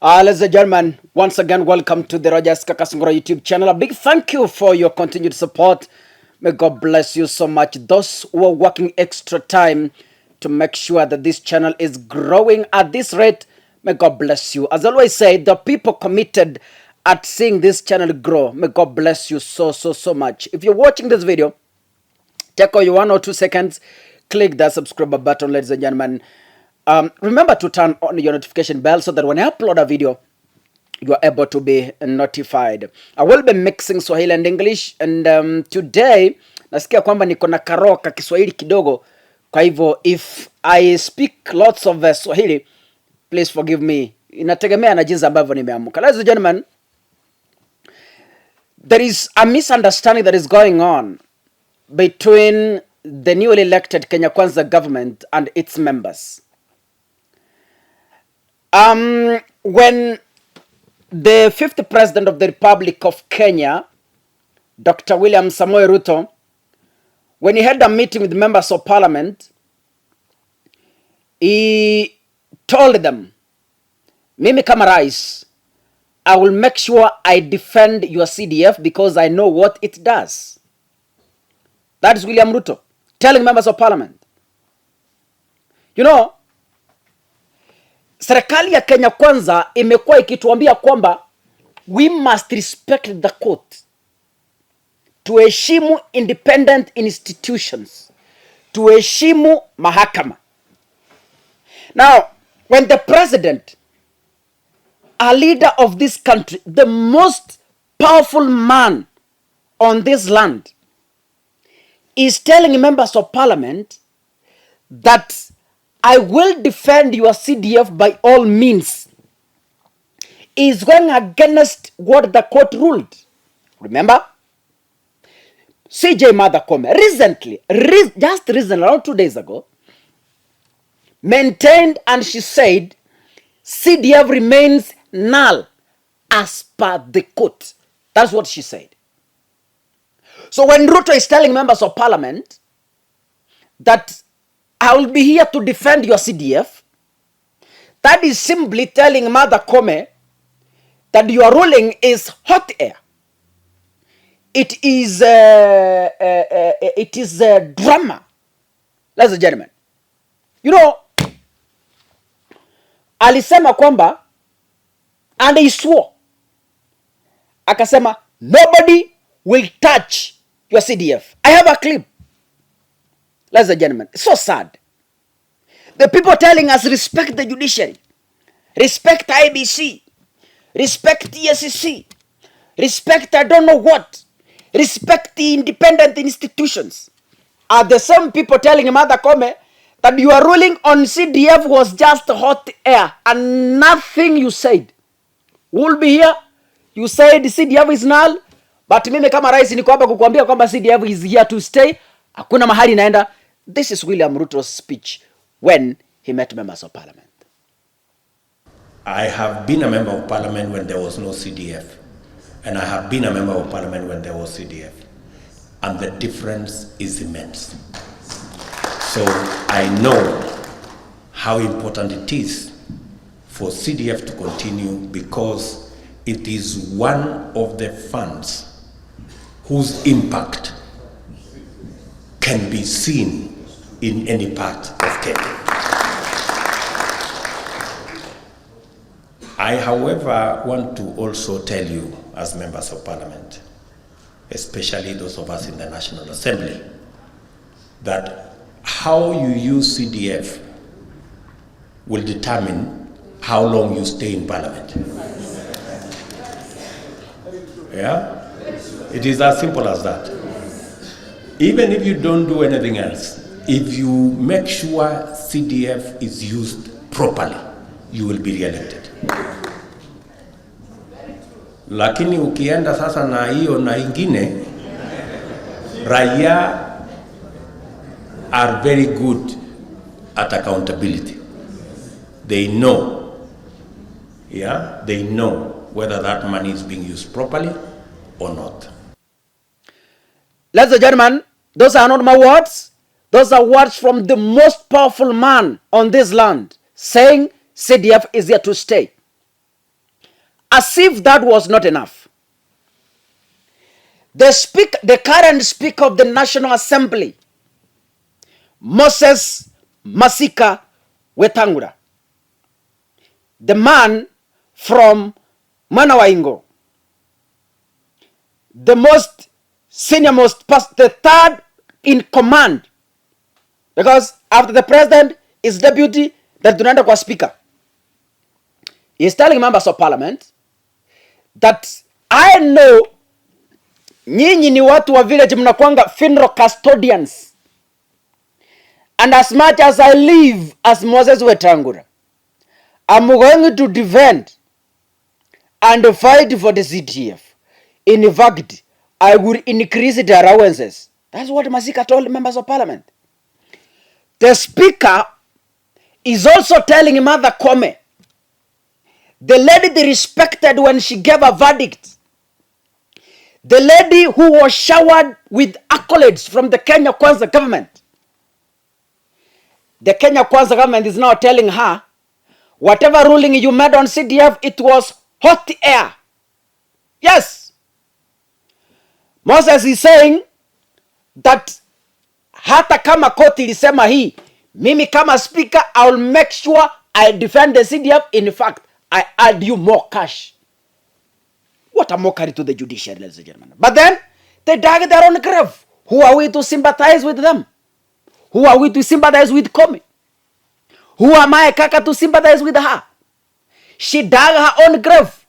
Ladies and gentlemen, once again, welcome to the Kakasungura YouTube channel. A big thank you for your continued support. May God bless you so much. Those who are working extra time to make sure that this channel is growing at this rate, may God bless you. As I always say, the people committed at seeing this channel grow, may God bless you so much. If you're watching this video, take all your 1 or 2 seconds, click that subscribe button, ladies and gentlemen. Remember to turn on your notification bell so that when I upload a video, you are able to be notified. I will be mixing Swahili and English, and today nasikia kwamba niko na karoka Kiswahili kidogo. Kwa hivyo if I speak lots of Swahili, please forgive me. Inategemea na jinsi ambavyo nimeamka. Ladies and gentlemen, there is a misunderstanding that is going on between the newly elected Kenya Kwanza government and its members. When the 5th President of the Republic of Kenya, Dr. William Samoei Ruto, when he had a meeting with members of parliament, he told them, Mimi kama rais, I will make sure I defend your CDF because I know what it does. That is William Ruto telling members of parliament. You know, serikali ya Kenya Kwanza imekuwa ikituambia kwamba we must respect the court, tuheshimu independent institutions, tuheshimu mahakama. Now, when the president, a leader of this country, the most powerful man on this land, is telling members of parliament that I will defend your CDF by all means, is going against what the court ruled. Remember? CJ Mother Koome recently, just recently, around 2 days ago, maintained and she said CDF remains null as per the court. That's what she said. So when Ruto is telling members of parliament that I will be here to defend your CDF, that is simply telling Mother Koome that your ruling is hot air. It is a drama. Ladies and gentlemen, you know, alisema kwamba, and he swore, akasema nobody will touch your CDF. I have a clip. Ladies and gentlemen, it's so sad. The people telling us respect the judiciary, respect IBC, respect ESCC, respect I don't know what, respect the independent institutions, are the same people telling Mother Koome that your ruling on CDF was just hot air and nothing you said. We'll be here. You said CDF is null, but mimi kama rais niko hapa kukuambia kwamba CDF is here to stay. Hakuna mahali naenda. This is William Ruto's speech when he met members of parliament. I have been a member of parliament when there was no CDF, and I have been a member of parliament when there was CDF, and the difference is immense. So I know how important it is for CDF to continue, because it is one of the funds whose impact can be seen in any part of Kenya. I, however, want to also tell you, as members of parliament, especially those of us in the National Assembly, that how you use CDF will determine how long you stay in parliament. Yeah? It is as simple as that. Even if you don't do anything else, if you make sure CDF is used properly, you will be re-elected. Lakini ukienda sasa na hiyo na ingine, raia are very good at accountability. They know, they know whether that money is being used properly or not. Ladies and gentlemen, those are not my words. Those are words from the most powerful man on this land saying CDF is here to stay. As if that was not enough, the current Speaker of the National Assembly, Moses Masika Wetangula, the man from Manawaingo, the most senior-most, the third in command, because after the president is deputy, that tunaenda kwa speaker. He is telling members of parliament that I know nyinyi ni watu wa village, mnakwanga funeral custodians, and as much as I live as Moses Wetangula, I'm going to defend and fight for the CDF. In fact, I will increase the allowances. That's what Masika told members of parliament. The speaker is also telling Mother Koome, the lady they respected when she gave a verdict, the lady who was showered with accolades from the Kenya Kwanza government. The Kenya Kwanza government is now telling her, whatever ruling you made on CDF, it was hot air. Yes. Moses is saying that hata kama koti ilisema hii, mimi kama speaker, I will make sure I defend the CDF. In fact, I add you more cash. What a mockery to the judiciary, ladies and gentlemen. But then, they dug their own grave. Who are we to sympathize with them? Who are we to sympathize with Koome? Who am I, Kaka, to sympathize with her? She dug her own grave,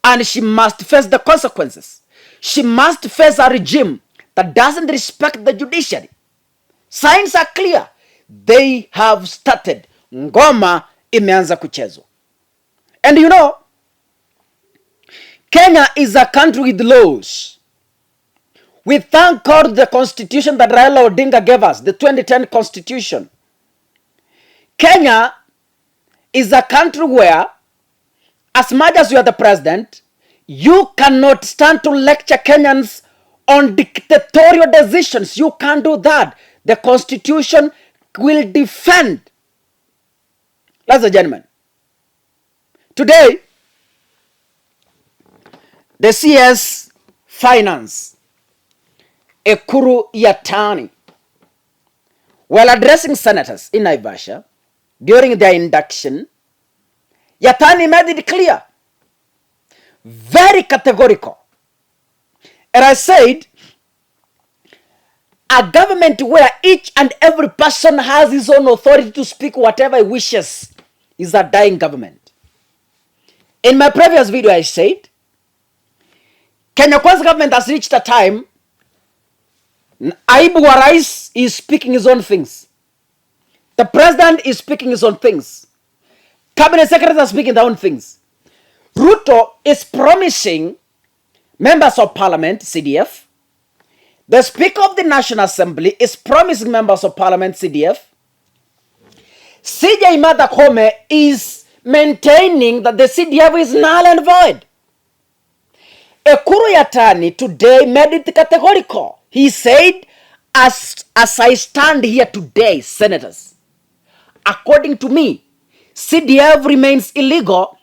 and she must face the consequences. She must face a regime that doesn't respect the judiciary. Signs are clear. They have started. Ngoma imeanza kuchezwa. And you know, Kenya is a country with laws. We thank God the constitution that Raila Odinga gave us, the 2010 constitution. Kenya is a country where, as much as you are the president, you cannot stand to lecture Kenyans on dictatorial decisions. You can't do that. The constitution will defend. Ladies and gentlemen, today, the CS Finance, Ekuru Yatani, while addressing senators in Naivasha during their induction, Yatani made it clear, very categorical. And I said, a government where each and every person has his own authority to speak whatever he wishes is a dying government. In my previous video, I said, Kenya Kwanza government has reached a time, Aibu wa Rais is speaking his own things. The president is speaking his own things. Cabinet secretaries are speaking their own things. Ruto is promising members of parliament, CDF. The Speaker of the National Assembly is promising members of parliament, CDF. CJ Mother Koome is maintaining that the CDF is null and void. Ekuru Yatani today made it categorical. He said, as I stand here today, senators, according to me, CDF remains illegal,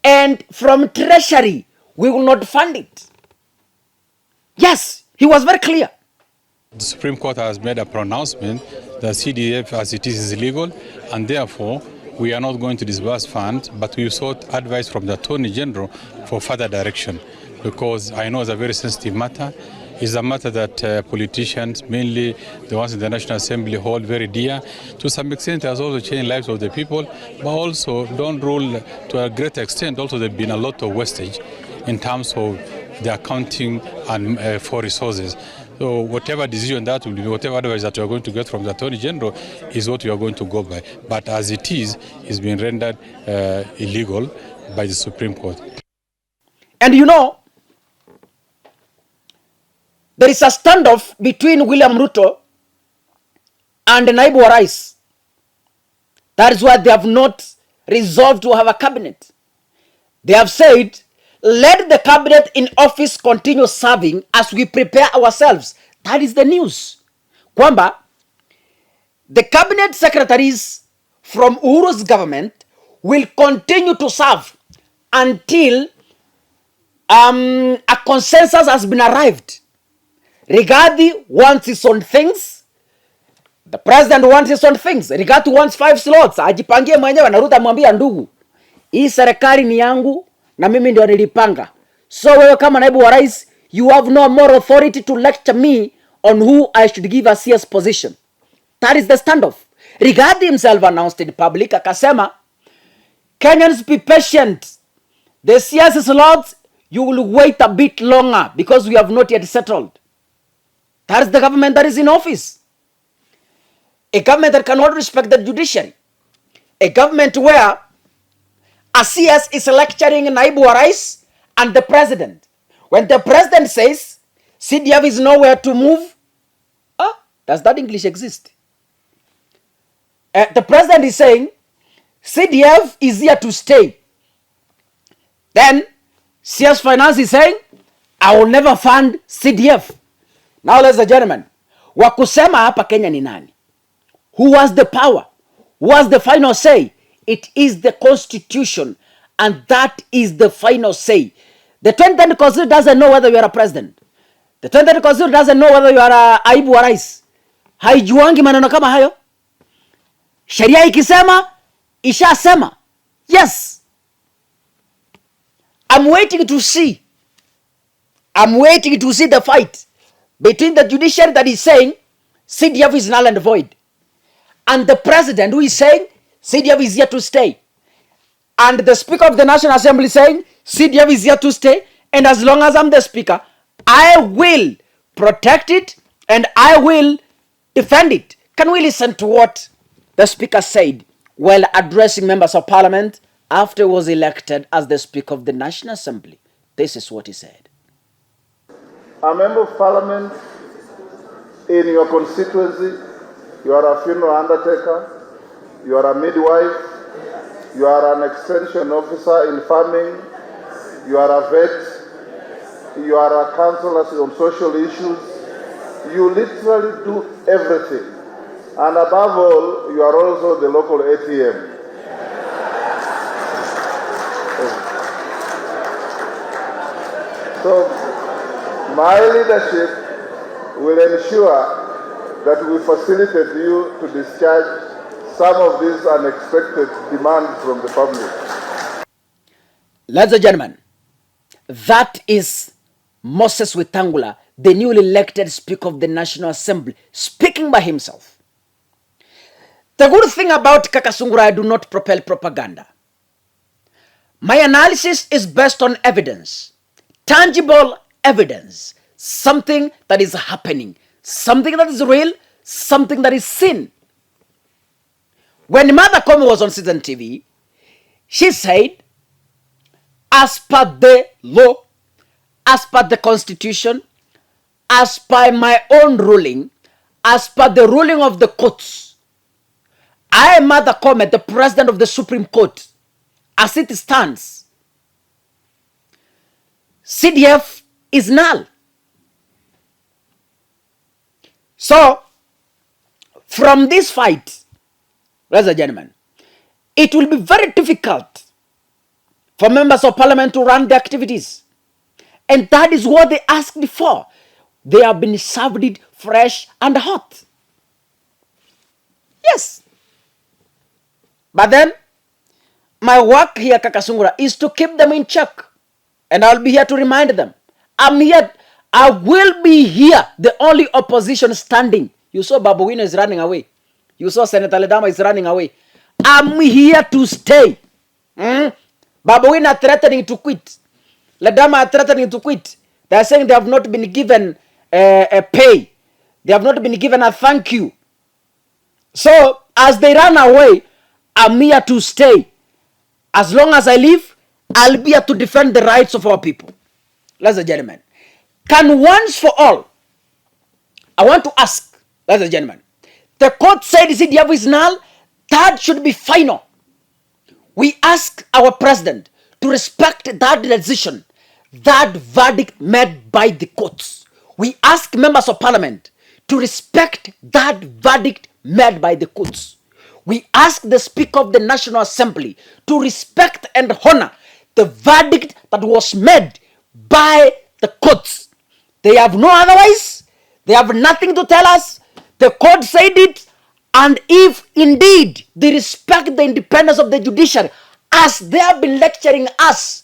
and from Treasury, we will not fund it. Yes, he was very clear. The Supreme Court has made a pronouncement that CDF as it is illegal, and therefore we are not going to disburse funds, but we sought advice from the Attorney General for further direction, because I know it's a very sensitive matter. It's a matter that politicians, mainly the ones in the National Assembly, hold very dear. To some extent, it has also changed lives of the people, but also don't rule to a great extent. Also, there's been a lot of wastage in terms of the accounting and for resources. So whatever decision that will be, whatever advice that we are going to get from the Attorney General is what we are going to go by. But as it is, it's been rendered illegal by the Supreme Court. And you know, there is a standoff between William Ruto and Naibu wa Rais. That is why they have not resolved to have a cabinet. They have said, let the cabinet in office continue serving as we prepare ourselves. That is the news. Kwamba, the cabinet secretaries from Uhuru's government will continue to serve until A consensus has been arrived. Rigathi wants his own things. The president wants his own things. Rigathi wants 5 slots. Ajipangie mwenyewe na Ruto amwambia ndugu, hii serikali ni yangu na mimi ndio nilipanga. So wewe kama naibu wa rais, you have no more authority to lecture me on who I should give a CS position. That is the standoff. Rigathi himself announced in public, akasema, Kenyans be patient. The CS slots, you will wait a bit longer because we have not yet settled. That is the government that is in office. A government that cannot respect the judiciary. A government where a CS is lecturing Naibu wa Rais and the president. When the president says CDF is nowhere to move, does that English exist? The president is saying CDF is here to stay. Then CS Finance is saying, I will never fund CDF. Now, ladies and gentlemen, wakusema hapa Kenya ni nani? Who has the power? Who has the final say? It is the constitution, and that is the final say. The 2010 constitution doesn't know whether you are a president. The 2010 constitution doesn't know whether you are a naibu wa rais. Haijuangi maneno kama hayo. Sheria ikisema, ishasema. Yes. I'm waiting to see the fight between the judiciary that is saying CDF is null and void, and the president who is saying CDF is here to stay, and the Speaker of the National Assembly saying CDF is here to stay, and as long as I'm the Speaker, I will protect it and I will defend it. Can we listen to what the Speaker said while addressing members of Parliament after he was elected as the Speaker of the National Assembly? This is what he said. A member of Parliament in your constituency, you are a funeral undertaker, you are a midwife, you are an extension officer in farming, you are a vet, you are a counselor on social issues. You literally do everything. And above all, you are also the local ATM. So, my leadership will ensure that we facilitate you to discharge some of these unexpected demands from the public. Ladies and gentlemen, that is Moses Wetangula, the newly elected Speaker of the National Assembly, speaking by himself. The good thing about Kakasungura, I do not propel propaganda. My analysis is based on evidence, tangible evidence, something that is happening, something that is real, something that is seen. When Mother Koome was on Citizen TV, she said, as per the law, as per the constitution, as per my own ruling, as per the ruling of the courts, I, Mother Koome, the President of the Supreme Court, as it stands, CDF is null. So, from this fight, ladies and gentlemen, it will be very difficult for members of Parliament to run their activities. And that is what they asked for. They have been served it fresh and hot. Yes. But then, my work here, Kakasungura, is to keep them in check. And I'll be here to remind them. I'm here. I will be here, the only opposition standing. You saw Babu Wino is running away. You saw Senator Ledama is running away. I'm here to stay. Babu Wino are threatening to quit. Ledama are threatening to quit. They are saying they have not been given a pay. They have not been given a thank you. So, as they run away, I'm here to stay. As long as I live, I'll be here to defend the rights of our people. Ladies and gentlemen, can once for all, I want to ask, ladies and gentlemen, the court said CDF is null, that should be final. We ask our president to respect that decision, that verdict made by the courts. We ask members of Parliament to respect that verdict made by the courts. We ask the Speaker of the National Assembly to respect and honor the verdict that was made by the courts. They have no otherwise. They have nothing to tell us. The court said it. And if indeed they respect the independence of the judiciary, as they have been lecturing us,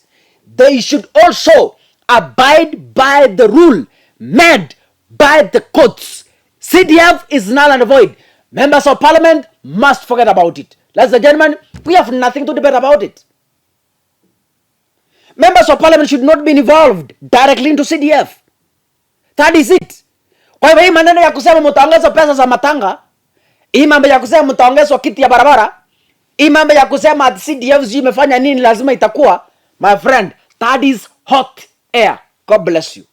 they should also abide by the rule made by the courts. CDF is null and void. Members of parliament must forget about it. Ladies and gentlemen, we have nothing to debate about it. Members of parliament should not be involved directly into CDF. That is it. Kwa hivyo hii maneno ya kusema mtaongeza pesa za matanga, hii mambo ya kusema mtaongezwa kiti ya barabara, hii mambo ya kusema at CDF imefanya nini lazima itakuwa, my friend, that is hot air. God bless you.